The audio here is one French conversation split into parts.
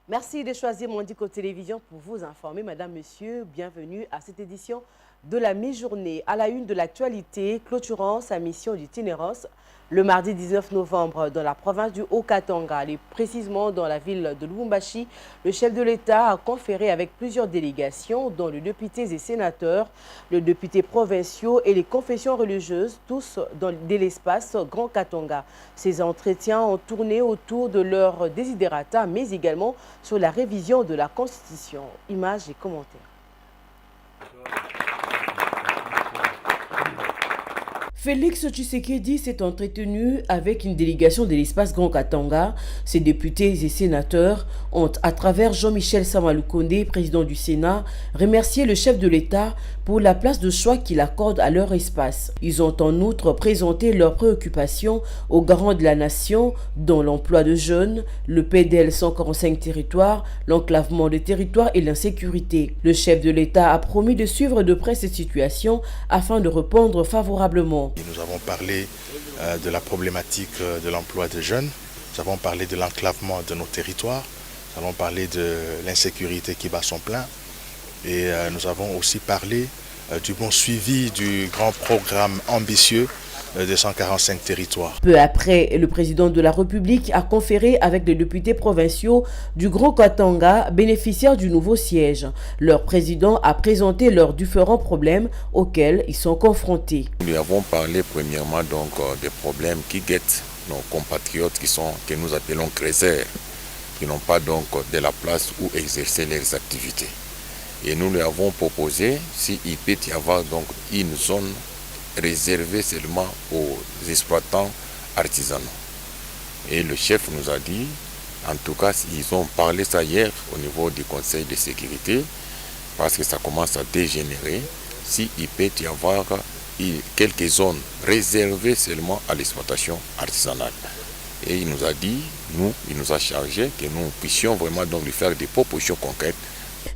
Merci de choisir Mondico Télévision pour vous informer. Madame, Monsieur, bienvenue à cette édition de la mi-journée. À la une de l'actualité, clôturant sa mission d'itinérance le mardi 19 novembre dans la province du Haut-Katanga, et précisément dans la ville de Lubumbashi, le chef de l'État a conféré avec plusieurs délégations, dont les députés et sénateurs, les députés provinciaux et les confessions religieuses, tous dans l'espace Grand Katanga. Ces entretiens ont tourné autour de leurs desiderata, mais également sur la révision de la Constitution. Images et commentaires. Félix Tshisekedi s'est entretenu avec une délégation de l'espace Grand Katanga. Ses députés et sénateurs ont, à travers Jean-Michel Samaloukonde, président du Sénat, remercié le chef de l'État pour la place de choix qu'il accorde à leur espace. Ils ont en outre présenté leurs préoccupations aux garants de la nation, dont l'emploi de jeunes, le PDL 145 territoires, l'enclavement des territoires et l'insécurité. Le chef de l'État a promis de suivre de près cette situation afin de répondre favorablement. Nous avons parlé de la problématique de l'emploi des jeunes, nous avons parlé de l'enclavement de nos territoires, nous avons parlé de l'insécurité qui bat son plein et nous avons aussi parlé du bon suivi du grand programme ambitieux de 145 territoires. Peu après, le président de la République a conféré avec les députés provinciaux du Grand Katanga, bénéficiaires du nouveau siège. Leur président a présenté leurs différents problèmes auxquels ils sont confrontés. Nous avons parlé premièrement donc des problèmes qui guettent nos compatriotes que nous appelons créseurs, qui n'ont pas donc de la place où exercer leurs activités. Et nous lui avons proposé s'il peut y avoir donc une zone réservé seulement aux exploitants artisanaux. Et le chef nous a dit, en tout cas, ils ont parlé ça hier au niveau du Conseil de sécurité, parce que ça commence à dégénérer, s'il peut y avoir quelques zones réservées seulement à l'exploitation artisanale. Et il nous a dit, il nous a chargé que nous puissions vraiment donc lui faire des propositions concrètes.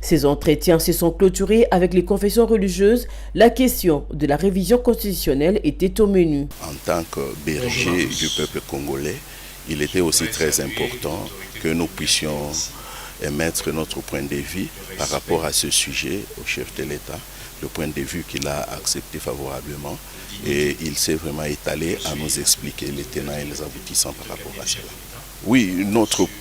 Ces entretiens se sont clôturés avec les confessions religieuses. La question de la révision constitutionnelle était au menu. En tant que berger du peuple congolais, il était aussi très important que nous puissions émettre notre point de vue par rapport à ce sujet au chef de l'État, le point de vue qu'il a accepté favorablement et il s'est vraiment étalé à nous expliquer les tenants et les aboutissants par rapport à cela. Oui,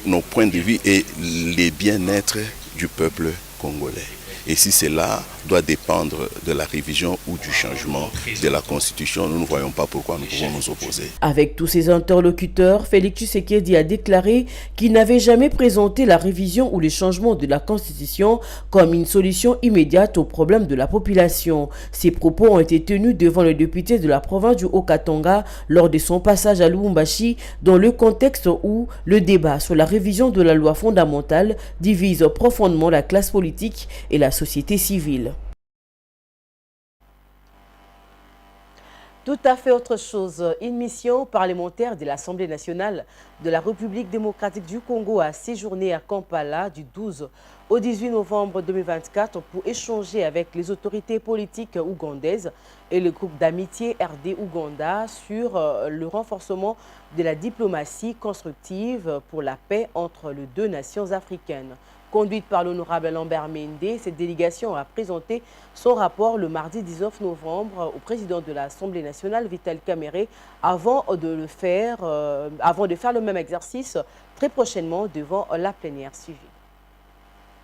nos points de vue et les bien-être du peuple congolais. Et si cela doit dépendre de la révision ou du changement de la Constitution, nous ne voyons pas pourquoi nous pouvons nous opposer. Avec tous ses interlocuteurs, Félix Tshisekedi a déclaré qu'il n'avait jamais présenté la révision ou le changement de la Constitution comme une solution immédiate aux problèmes de la population. Ces propos ont été tenus devant le député de la province du Haut-Katanga lors de son passage à Lubumbashi, dans le contexte où le débat sur la révision de la loi fondamentale divise profondément la classe politique et la société civile. Tout à fait autre chose. Une mission parlementaire de l'Assemblée nationale de la République démocratique du Congo a séjourné à Kampala du 12 au 18 novembre 2024 pour échanger avec les autorités politiques ougandaises et le groupe d'amitié RD-Ouganda sur le renforcement de la diplomatie constructive pour la paix entre les deux nations africaines. Conduite par l'honorable Lambert Mende, cette délégation a présenté son rapport le mardi 19 novembre au président de l'Assemblée nationale, Vital Kamerhe, avant de faire le même exercice très prochainement devant la plénière suivie.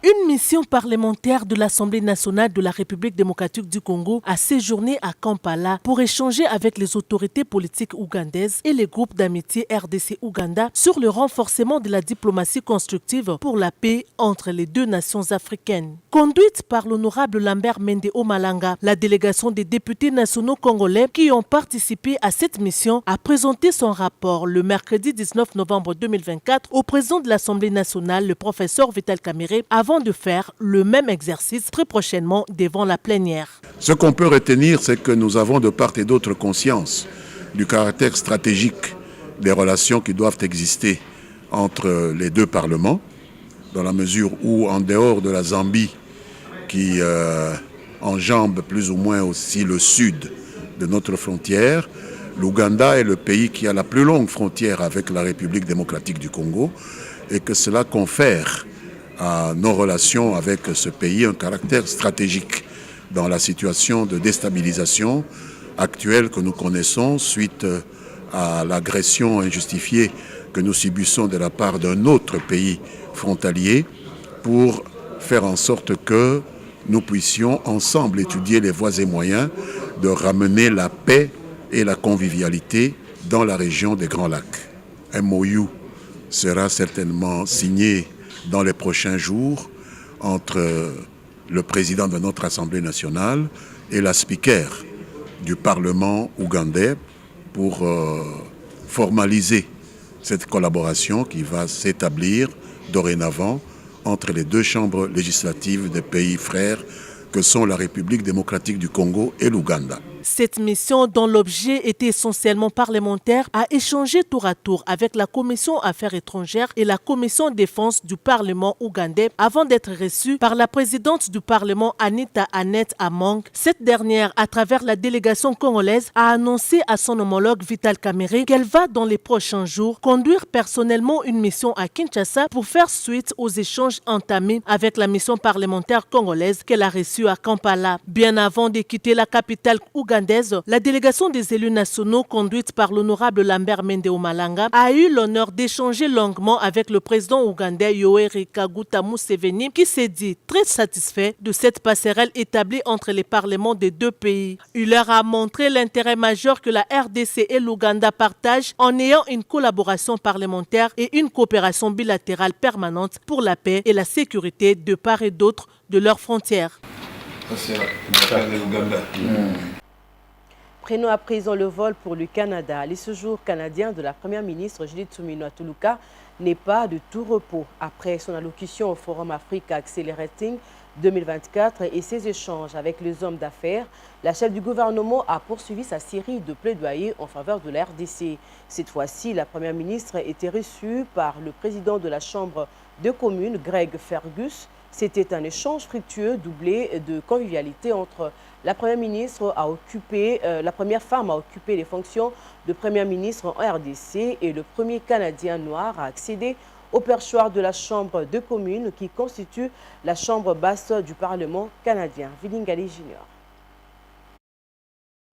Une mission parlementaire de l'Assemblée nationale de la République démocratique du Congo a séjourné à Kampala pour échanger avec les autorités politiques ougandaises et les groupes d'amitié RDC-Ouganda sur le renforcement de la diplomatie constructive pour la paix entre les deux nations africaines. Conduite par l'honorable Lambert Mende Omalanga, la délégation des députés nationaux congolais qui ont participé à cette mission a présenté son rapport le mercredi 19 novembre 2024 au président de l'Assemblée nationale, le professeur Vital Kamerhe, avant de faire le même exercice très prochainement devant la plénière. Ce qu'on peut retenir, c'est que nous avons de part et d'autre conscience du caractère stratégique des relations qui doivent exister entre les deux parlements, dans la mesure où, en dehors de la Zambie, qui enjambe plus ou moins aussi le sud de notre frontière, l'Ouganda est le pays qui a la plus longue frontière avec la République démocratique du Congo et que cela confère à nos relations avec ce pays un caractère stratégique dans la situation de déstabilisation actuelle que nous connaissons suite à l'agression injustifiée que nous subissons de la part d'un autre pays frontalier, pour faire en sorte que nous puissions ensemble étudier les voies et moyens de ramener la paix et la convivialité dans la région des Grands Lacs. Un MOU sera certainement signé dans les prochains jours entre le président de notre Assemblée nationale et la speaker du Parlement ougandais pour formaliser cette collaboration qui va s'établir dorénavant entre les deux chambres législatives des pays frères que sont la République démocratique du Congo et l'Ouganda. Cette mission, dont l'objet était essentiellement parlementaire, a échangé tour à tour avec la Commission Affaires étrangères et la Commission Défense du Parlement ougandais avant d'être reçue par la présidente du Parlement Anita Annette Among. Cette dernière, à travers la délégation congolaise, a annoncé à son homologue Vital Kamerhe qu'elle va dans les prochains jours conduire personnellement une mission à Kinshasa pour faire suite aux échanges entamés avec la mission parlementaire congolaise qu'elle a reçue à Kampala. Bien avant de quitter la capitale ougandaise, la délégation des élus nationaux conduite par l'honorable Lambert Mende Omalanga a eu l'honneur d'échanger longuement avec le président ougandais Yoweri Kaguta Museveni, qui s'est dit très satisfait de cette passerelle établie entre les parlements des deux pays. Il leur a montré l'intérêt majeur que la RDC et l'Ouganda partagent en ayant une collaboration parlementaire et une coopération bilatérale permanente pour la paix et la sécurité de part et d'autre de leurs frontières. Prenons à présent le vol pour le Canada. Le séjour canadien de la première ministre Judith Suminwa Tuluka n'est pas de tout repos. Après son allocution au Forum Africa Accelerating 2024 et ses échanges avec les hommes d'affaires, la chef du gouvernement a poursuivi sa série de plaidoyers en faveur de la RDC. Cette fois-ci, la première ministre était reçue par le président de la Chambre de communes, Greg Fergus. C'était un échange fructueux doublé de convivialité entre la première ministre la première femme à occuper les fonctions de première ministre en RDC et le premier Canadien noir à accéder au perchoir de la Chambre de communes qui constitue la chambre basse du Parlement canadien. Vilingali Junior.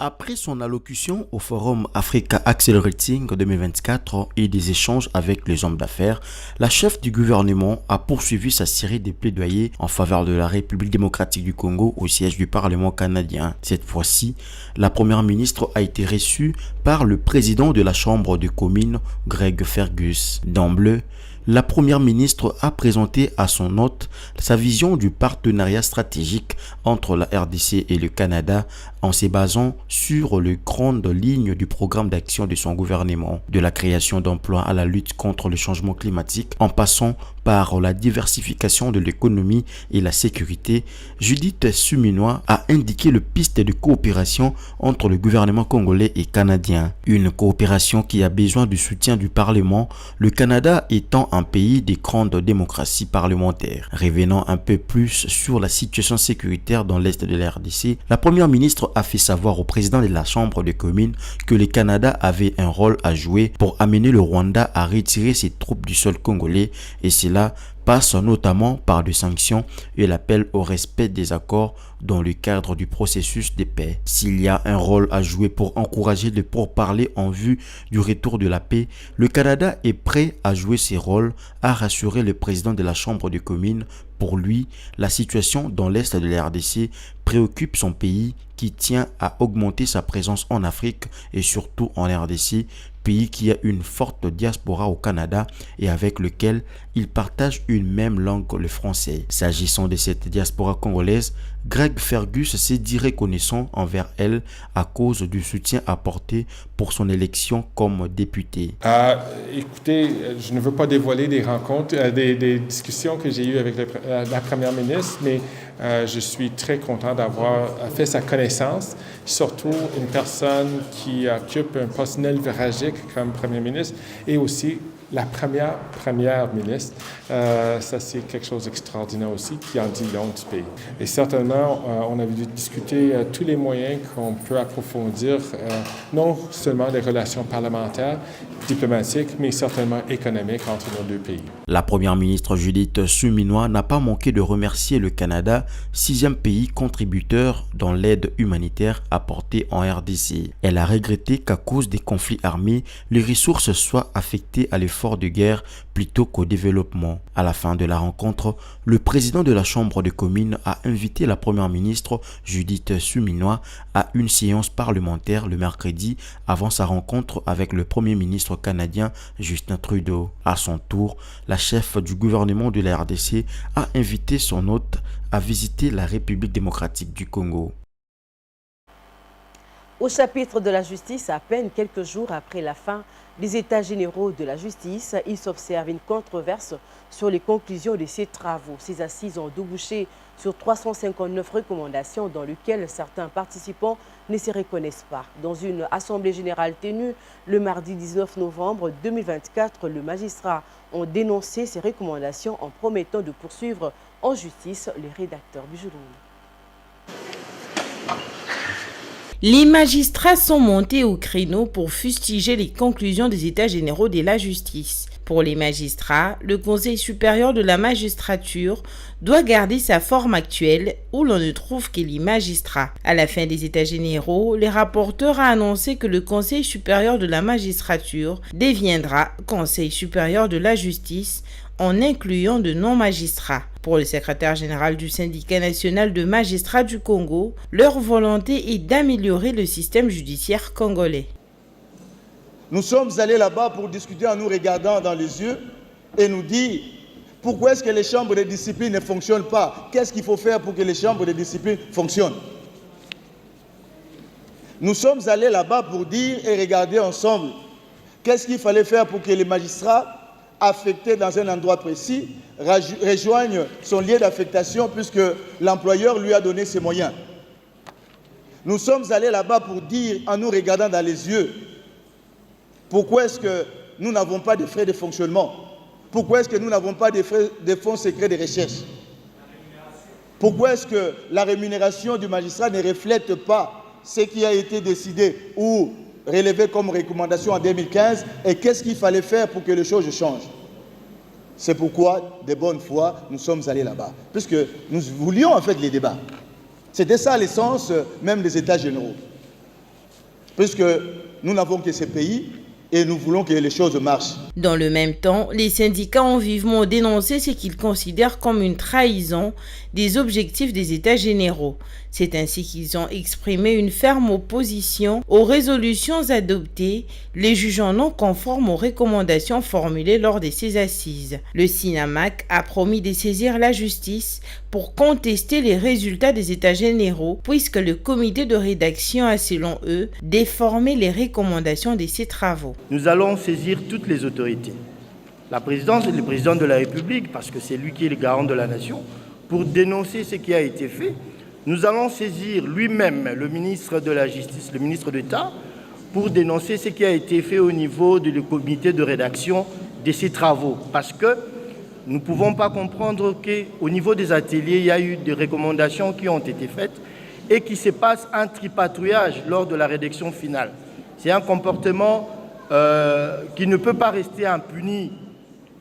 Après son allocution au Forum Africa Accelerating 2024 et des échanges avec les hommes d'affaires, la chef du gouvernement a poursuivi sa série de plaidoyers en faveur de la République démocratique du Congo au siège du Parlement canadien. Cette fois-ci, la première ministre a été reçue par le président de la Chambre de communes, Greg Fergus. D'emblée, la première ministre a présenté à son hôte sa vision du partenariat stratégique entre la RDC et le Canada en se basant sur les grandes lignes du programme d'action de son gouvernement, de la création d'emplois à la lutte contre le changement climatique, en passant par la diversification de l'économie et la sécurité. Judith Suminwa a indiqué le piste de coopération entre le gouvernement congolais et canadien. Une coopération qui a besoin du soutien du Parlement, le Canada étant un pays de grande démocratie parlementaire. Revenant un peu plus sur la situation sécuritaire dans l'est de la RDC, la première ministre a fait savoir au président de la Chambre des communes que le Canada avait un rôle à jouer pour amener le Rwanda à retirer ses troupes du sol congolais, et cela passe notamment par des sanctions et l'appel au respect des accords dans le cadre du processus de paix. S'il y a un rôle à jouer pour encourager les pourparlers en vue du retour de la paix, le Canada est prêt à jouer ses rôles, a rassuré le président de la Chambre des communes. Pour lui, la situation dans l'est de la RDC préoccupe son pays qui tient à augmenter sa présence en Afrique et surtout en RDC, pays qui a une forte diaspora au Canada et avec lequel il partage une même langue, le français. S'agissant de cette diaspora congolaise, Greg Fergus s'est dit reconnaissant envers elle à cause du soutien apporté pour son élection comme député. Écoutez, je ne veux pas dévoiler des rencontres, des discussions que j'ai eues avec la première ministre, mais je suis très content d'avoir fait sa connaissance, surtout une personne qui occupe un poste névralgique comme premier ministre et aussi la première ministre, ça c'est quelque chose d'extraordinaire aussi qui en dit long du pays. Et certainement, on a dû discuter tous les moyens qu'on peut approfondir, non seulement les relations parlementaires, diplomatiques, mais certainement économiques entre nos deux pays. La première ministre Judith Suminwa n'a pas manqué de remercier le Canada, 6e pays contributeur dans l'aide humanitaire apportée en RDC. Elle a regretté qu'à cause des conflits armés, les ressources soient affectées à l'effort de guerre plutôt qu'au développement. À la fin de la rencontre, le président de la Chambre des communes a invité la première ministre Judith Suminwa à une séance parlementaire le mercredi avant sa rencontre avec le premier ministre canadien Justin Trudeau. À son tour, la chef du gouvernement de la RDC a invité son hôte à visiter la République démocratique du Congo. Au chapitre de la justice, à peine quelques jours après la fin des États généraux de la justice, il s'observe une controverse sur les conclusions de ces travaux. Ces assises ont débouché sur 359 recommandations dans lesquelles certains participants ne se reconnaissent pas. Dans une assemblée générale tenue le mardi 19 novembre 2024, les magistrats ont dénoncé ces recommandations en promettant de poursuivre en justice les rédacteurs du journal. Les magistrats sont montés au créneau pour fustiger les conclusions des États généraux de la justice. Pour les magistrats, le Conseil supérieur de la magistrature doit garder sa forme actuelle où l'on ne trouve que les magistrats. À la fin des États généraux, le rapporteur a annoncé que le Conseil supérieur de la magistrature deviendra Conseil supérieur de la justice en incluant de non-magistrats. Pour le secrétaire général du syndicat national de magistrats du Congo, leur volonté est d'améliorer le système judiciaire congolais. Nous sommes allés là-bas pour discuter en nous regardant dans les yeux et nous dire pourquoi est-ce que les chambres de discipline ne fonctionnent pas? Qu'est-ce qu'il faut faire pour que les chambres de discipline fonctionnent? Nous sommes allés là-bas pour dire et regarder ensemble qu'est-ce qu'il fallait faire pour que les magistrats affectés dans un endroit précis rejoignent son lieu d'affectation puisque l'employeur lui a donné ses moyens. Nous sommes allés là-bas pour dire, en nous regardant dans les yeux, pourquoi est-ce que nous n'avons pas de frais de fonctionnement? Pourquoi est-ce que nous n'avons pas de fonds secrets de recherche? Pourquoi est-ce que la rémunération du magistrat ne reflète pas ce qui a été décidé ou relevé comme recommandation en 2015 et qu'est-ce qu'il fallait faire pour que les choses changent? C'est pourquoi, de bonne foi, nous sommes allés là-bas, puisque nous voulions en fait les débats. C'était ça l'essence même des États généraux. Puisque nous n'avons que ces pays et nous voulons que les choses marchent. Dans le même temps, les syndicats ont vivement dénoncé ce qu'ils considèrent comme une trahison des objectifs des États généraux. C'est ainsi qu'ils ont exprimé une ferme opposition aux résolutions adoptées, les jugeant non conformes aux recommandations formulées lors de ces assises. Le SINAMAC a promis de saisir la justice pour contester les résultats des États généraux, puisque le comité de rédaction a, selon eux, déformé les recommandations de ces travaux. Nous allons saisir toutes les autorités. La présidence et le président de la République, parce que c'est lui qui est le garant de la nation, pour dénoncer ce qui a été fait. Nous allons saisir lui-même le ministre de la Justice, le ministre d'État, pour dénoncer ce qui a été fait au niveau du comité de rédaction de ces travaux. Parce que nous ne pouvons pas comprendre qu'au niveau des ateliers, il y a eu des recommandations qui ont été faites et qu'il se passe un tripatouillage lors de la rédaction finale. C'est un comportement qui ne peut pas rester impuni.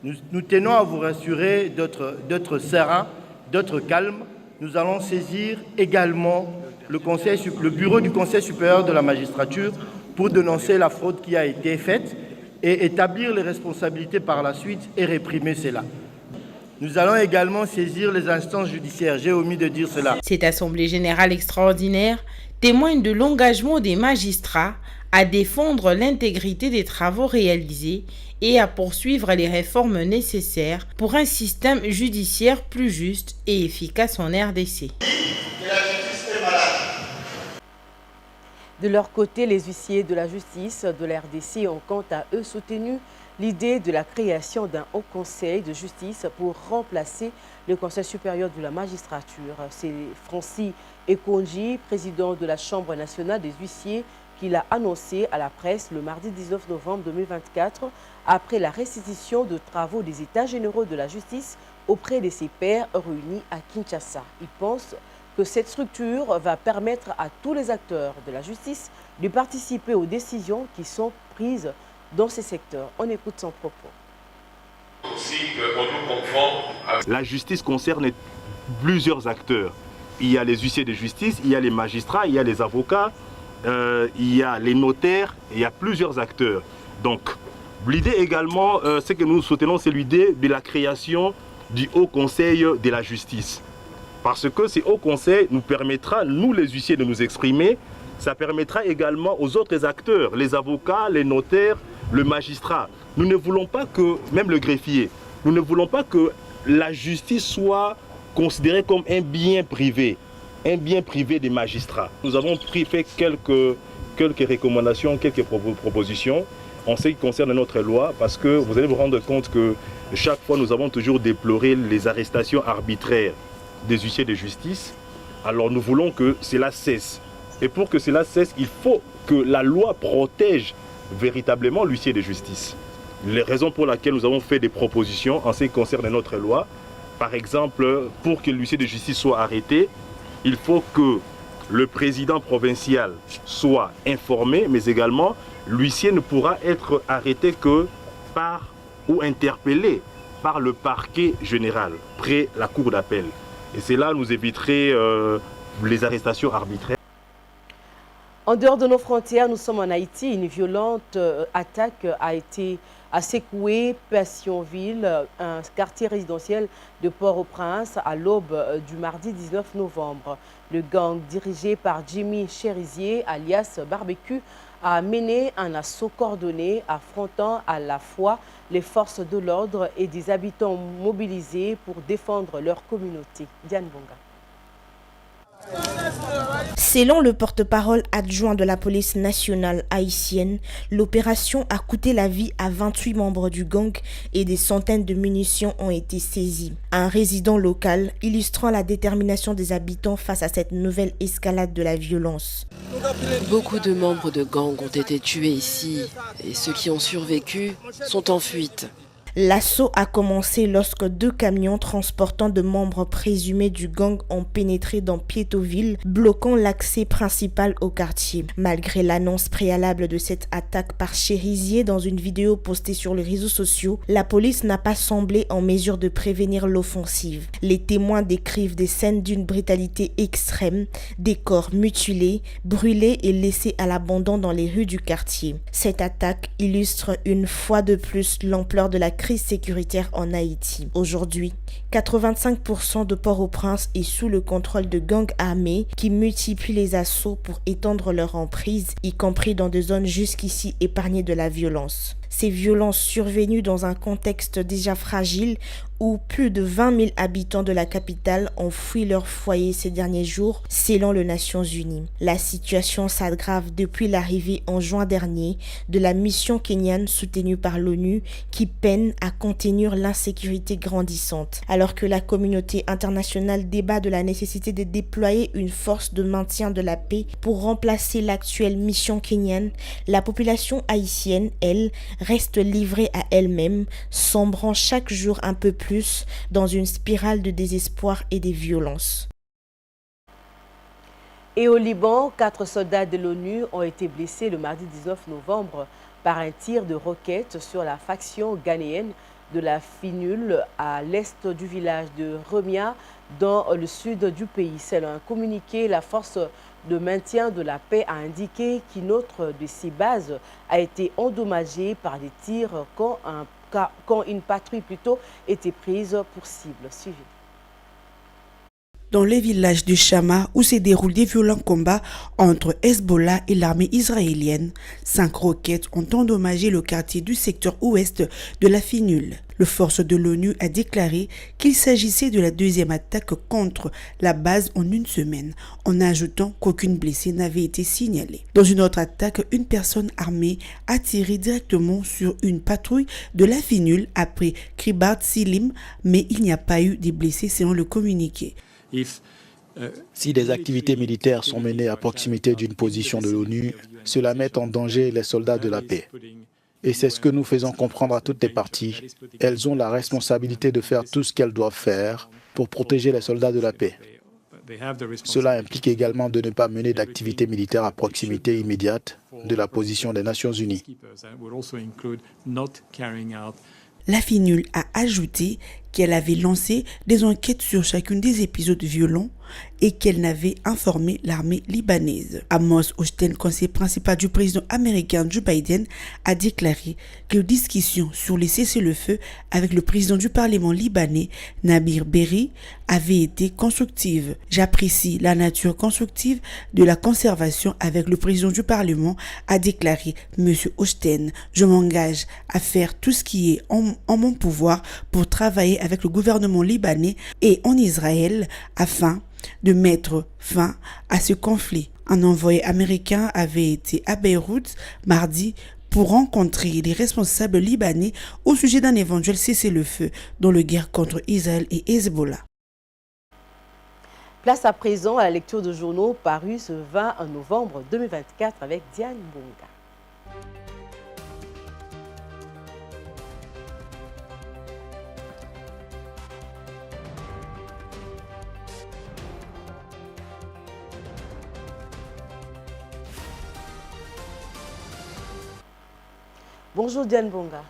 Nous tenons à vous rassurer d'être serein, d'être calme. Nous allons saisir également le bureau du Conseil supérieur de la magistrature pour dénoncer la fraude qui a été faite et établir les responsabilités par la suite et réprimer cela. Nous allons également saisir les instances judiciaires. J'ai omis de dire cela. Cette assemblée générale extraordinaire témoigne de l'engagement des magistrats à défendre l'intégrité des travaux réalisés et à poursuivre les réformes nécessaires pour un système judiciaire plus juste et efficace en RDC. De leur côté, les huissiers de la justice de la RDC ont quant à eux soutenu l'idée de la création d'un haut conseil de justice pour remplacer le Conseil supérieur de la magistrature. C'est Francis Ekonji, président de la Chambre nationale des huissiers, qu'il a annoncé à la presse le mardi 19 novembre 2024 après la restitution de travaux des États généraux de la justice auprès de ses pairs réunis à Kinshasa. Il pense que cette structure va permettre à tous les acteurs de la justice de participer aux décisions qui sont prises dans ces secteurs. On écoute son propos. La justice concerne plusieurs acteurs. Il y a les huissiers de justice, il y a les magistrats, il y a les avocats, il y a les notaires, il y a plusieurs acteurs. Donc, l'idée également, ce que nous soutenons, c'est l'idée de la création du Haut Conseil de la justice. Parce que ce Haut Conseil nous permettra, nous les huissiers, de nous exprimer. Ça permettra également aux autres acteurs, les avocats, les notaires, le magistrat. Nous ne voulons pas que, même le greffier, nous ne voulons pas que la justice soit considérée comme un bien privé des magistrats. Nous avons fait quelques recommandations, quelques propositions en ce qui concerne notre loi, parce que vous allez vous rendre compte que chaque fois nous avons toujours déploré les arrestations arbitraires des huissiers de justice. Alors nous voulons que cela cesse. Et pour que cela cesse, il faut que la loi protège véritablement l'huissier de justice. Les raisons pour lesquelles nous avons fait des propositions en ce qui concerne notre loi, par exemple, pour que l'huissier de justice soit arrêté, il faut que le président provincial soit informé, mais également l'huissier ne pourra être arrêté que par ou interpellé par le parquet général, près la cour d'appel. Et cela nous éviterait les arrestations arbitraires. En dehors de nos frontières, nous sommes en Haïti. Une violente attaque a été secoué Passionville, un quartier résidentiel de Port-au-Prince, à l'aube du mardi 19 novembre. Le gang dirigé par Jimmy Cherizier, alias Barbecue, a mené un assaut coordonné affrontant à la fois les forces de l'ordre et des habitants mobilisés pour défendre leur communauté. Diane Bonga. Selon le porte-parole adjoint de la police nationale haïtienne, l'opération a coûté la vie à 28 membres du gang et des centaines de munitions ont été saisies. Un résident local illustrant la détermination des habitants face à cette nouvelle escalade de la violence. Beaucoup de membres de gang ont été tués ici et ceux qui ont survécu sont en fuite. L'assaut a commencé lorsque 2 camions transportant de membres présumés du gang ont pénétré dans Piétoville, bloquant l'accès principal au quartier. Malgré l'annonce préalable de cette attaque par Cherizier dans une vidéo postée sur les réseaux sociaux, la police n'a pas semblé en mesure de prévenir l'offensive. Les témoins décrivent des scènes d'une brutalité extrême, des corps mutilés, brûlés et laissés à l'abandon dans les rues du quartier. Cette attaque illustre une fois de plus l'ampleur de la crise sécuritaire en Haïti. Aujourd'hui, 85% de Port-au-Prince est sous le contrôle de gangs armés qui multiplient les assauts pour étendre leur emprise, y compris dans des zones jusqu'ici épargnées de la violence. Ces violences survenues dans un contexte déjà fragile où plus de 20 000 habitants de la capitale ont fui leur foyer ces derniers jours, selon les Nations Unies. La situation s'aggrave depuis l'arrivée en juin dernier de la mission kenyane soutenue par l'ONU qui peine à contenir l'insécurité grandissante. Alors que la communauté internationale débat de la nécessité de déployer une force de maintien de la paix pour remplacer l'actuelle mission kenyane, la population haïtienne, elle, reste livrée à elle-même, sombrant chaque jour un peu plus dans une spirale de désespoir et de violence. Et au Liban, 4 soldats de l'ONU ont été blessés le mardi 19 novembre par un tir de roquette sur la faction ghanéenne de la Finule à l'est du village de Remia dans le sud du pays. Selon un communiqué, la force de maintien de la paix a indiqué qu'une autre de ses bases a été endommagée par des tirs quand une patrouille était prise pour cible. Suivez. Dans les villages du Chama où se déroulent des violents combats entre Hezbollah et l'armée israélienne, 5 roquettes ont endommagé le quartier du secteur ouest de la Finule. Le force de l'ONU a déclaré qu'il s'agissait de la 2e attaque contre la base en une semaine, en ajoutant qu'aucune blessée n'avait été signalée. Dans une autre attaque, une personne armée a tiré directement sur une patrouille de la Finule après Kribat Silim, mais il n'y a pas eu de blessés selon le communiqué. If Si des activités militaires sont menées à proximité d'une position de l'ONU, cela met en danger les soldats de la paix. Et c'est ce que nous faisons comprendre à toutes les parties. Elles ont la responsabilité de faire tout ce qu'elles doivent faire pour protéger les soldats de la paix. Cela implique également de ne pas mener d'activités militaires à proximité immédiate de la position des Nations Unies. La FINUL a ajouté qu'elle avait lancé des enquêtes sur chacune des épisodes violents et qu'elle n'avait informé l'armée libanaise. Amos Hochstein, conseiller principal du président américain Joe Biden, a déclaré que les discussions sur les cessez-le-feu avec le président du Parlement libanais, Nabir Berri, avaient été constructives. J'apprécie la nature constructive de la conservation avec le président du Parlement, a déclaré M. Hochstein. Je m'engage à faire tout ce qui est en mon pouvoir pour travailler avec le gouvernement libanais et en Israël afin de mettre fin à ce conflit. Un envoyé américain avait été à Beyrouth mardi pour rencontrer les responsables libanais au sujet d'un éventuel cessez-le-feu dans la guerre contre Israël et Hezbollah. Place à présent à la lecture de journaux parus ce 20 novembre 2024 avec Diane Bonga. Bonjour Diane Bonga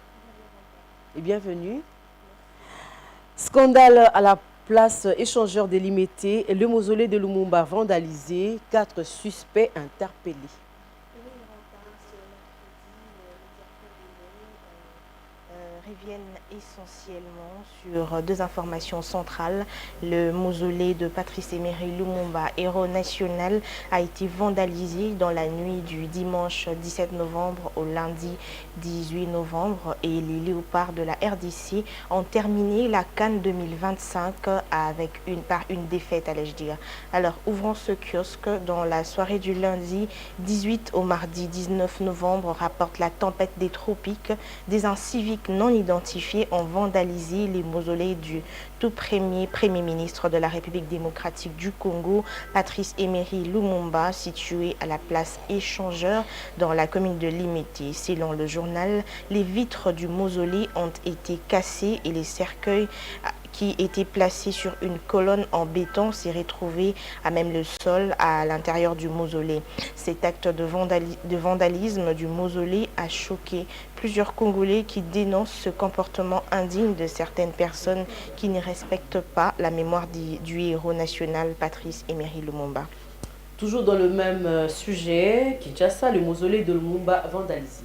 et bienvenue. Scandale à la place échangeur délimité, le mausolée de Lumumba vandalisé, 4 suspects interpellés. Reviennent essentiellement sur deux informations centrales. Le mausolée de Patrice Emery Lumumba, héros national, a été vandalisé dans la nuit du dimanche 17 novembre au lundi 18 novembre et les léopards de la RDC ont terminé la CAN 2025 par une défaite, allais-je dire. Alors, ouvrons ce kiosque. Dans la soirée du lundi 18 au mardi 19 novembre, rapporte la tempête des tropiques, des inciviques non identifiés ont vandalisé les mausolées du tout premier ministre de la République démocratique du Congo, Patrice Emery Lumumba, situé à la place Échangeur dans la commune de Limete. Selon le journal, les vitres du mausolée ont été cassées et les cercueils qui était placé sur une colonne en béton s'est retrouvé à même le sol à l'intérieur du mausolée. Cet acte de vandalisme du mausolée a choqué plusieurs Congolais qui dénoncent ce comportement indigne de certaines personnes qui ne respectent pas la mémoire du héros national Patrice Emery Lumumba. Toujours dans le même sujet, Kinshasa, le mausolée de Lumumba vandalisé.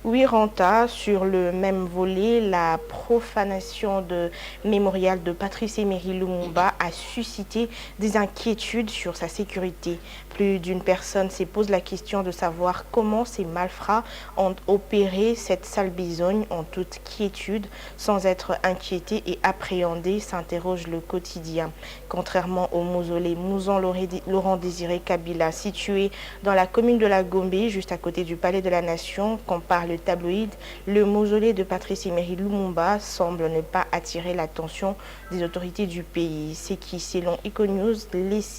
Oui, Ranta, sur le même volet, la profanation de mémorial de Patrice Emery Lumumba a suscité des inquiétudes sur sa sécurité. Plus d'une personne se pose la question de savoir comment ces malfrats ont opéré cette sale besogne en toute quiétude, sans être inquiétés et appréhendés, s'interroge le quotidien. Contrairement au mausolée Mouzon Laurent Désiré Kabila, situé dans la commune de la Gombe, juste à côté du Palais de la Nation, compare le tabloïd, le mausolée de Patrice Emery Lumumba semble ne pas attirer l'attention des autorités du pays, ce qui, selon Econews,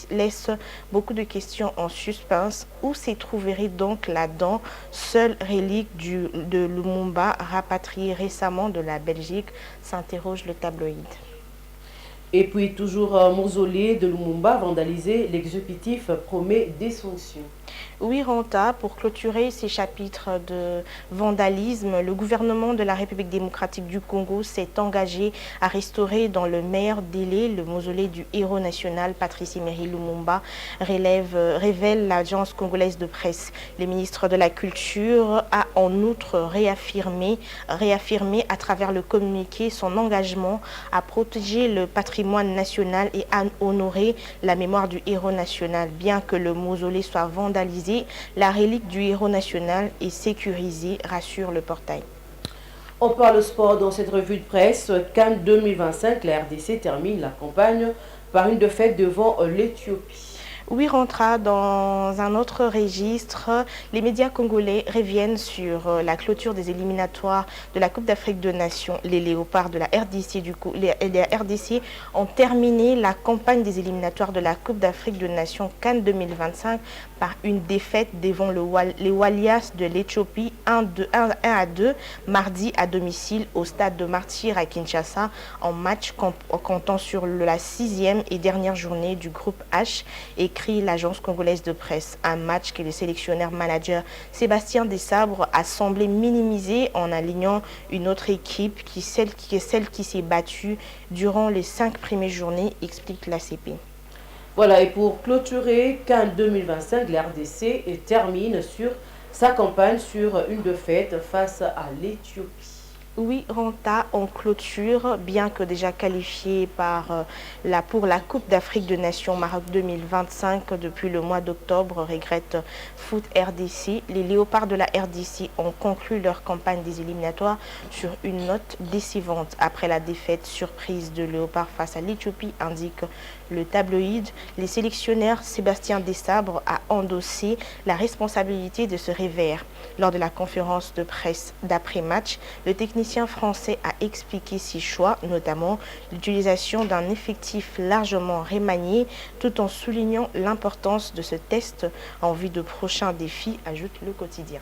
laisse beaucoup de questions en suspens. Où se trouverait donc là-dedans, seule relique de Lumumba rapatriée récemment de la Belgique, s'interroge le tabloïd. Et puis toujours mausolée de Lumumba vandalisé, l'exécutif promet des sanctions. Oui, Ranta, pour clôturer ces chapitres de vandalisme, le gouvernement de la République démocratique du Congo s'est engagé à restaurer dans le meilleur délai le mausolée du héros national Patrice Emery Lumumba, révèle l'agence congolaise de presse. Le ministre de la Culture a en outre réaffirmé à travers le communiqué son engagement à protéger le patrimoine national et à honorer la mémoire du héros national. Bien que le mausolée soit vandalisé, la relique du héros national est sécurisée, rassure le portail. On parle sport dans cette revue de presse. CAN 2025, la RDC termine la campagne par une défaite devant l'Éthiopie. Oui, rentra dans un autre registre. Les médias congolais reviennent sur la clôture des éliminatoires de la Coupe d'Afrique des Nations. Les léopards de la RDC, les RDC ont terminé la campagne des éliminatoires de la Coupe d'Afrique des Nations Cannes 2025 par une défaite devant les Walias de l'Éthiopie 1-2 mardi à domicile au stade de Martyr à Kinshasa en match comptant sur la 6e et dernière journée du groupe H, écrit l'agence congolaise de presse. Un match que le sélectionneur manager Sébastien Desabre a semblé minimiser en alignant une autre équipe qui est celle qui s'est battue durant les 5 premières journées, explique l'ACP. Voilà, et pour clôturer Cannes 2025, la RDC termine sur sa campagne sur une défaite face à l'Éthiopie. Oui, Ranta en clôture, bien que déjà qualifié pour la Coupe d'Afrique des Nations Maroc 2025 depuis le mois d'octobre, regrette Foot RDC. Les léopards de la RDC ont conclu leur campagne des éliminatoires sur une note décevante. Après la défaite surprise de léopards face à l'Éthiopie, indique le tabloïd, les sélectionneurs Sébastien Desabre a endossé la responsabilité de ce revers. Lors de la conférence de presse d'après-match, le technicien français a expliqué ses choix, notamment l'utilisation d'un effectif largement remanié, tout en soulignant l'importance de ce test en vue de prochains défis, ajoute le quotidien.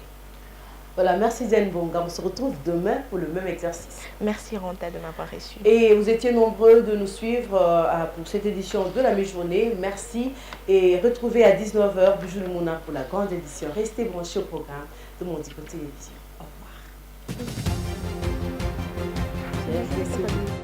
Voilà, merci Diane Bonga. On se retrouve demain pour le même exercice. Merci Ranta de m'avoir reçu. Et vous étiez nombreux de nous suivre pour cette édition de la mi-journée. Merci et retrouvez à 19h Bijou Le Mouna pour la grande édition. Restez branchés au programme de Mondico Télévision. Au revoir.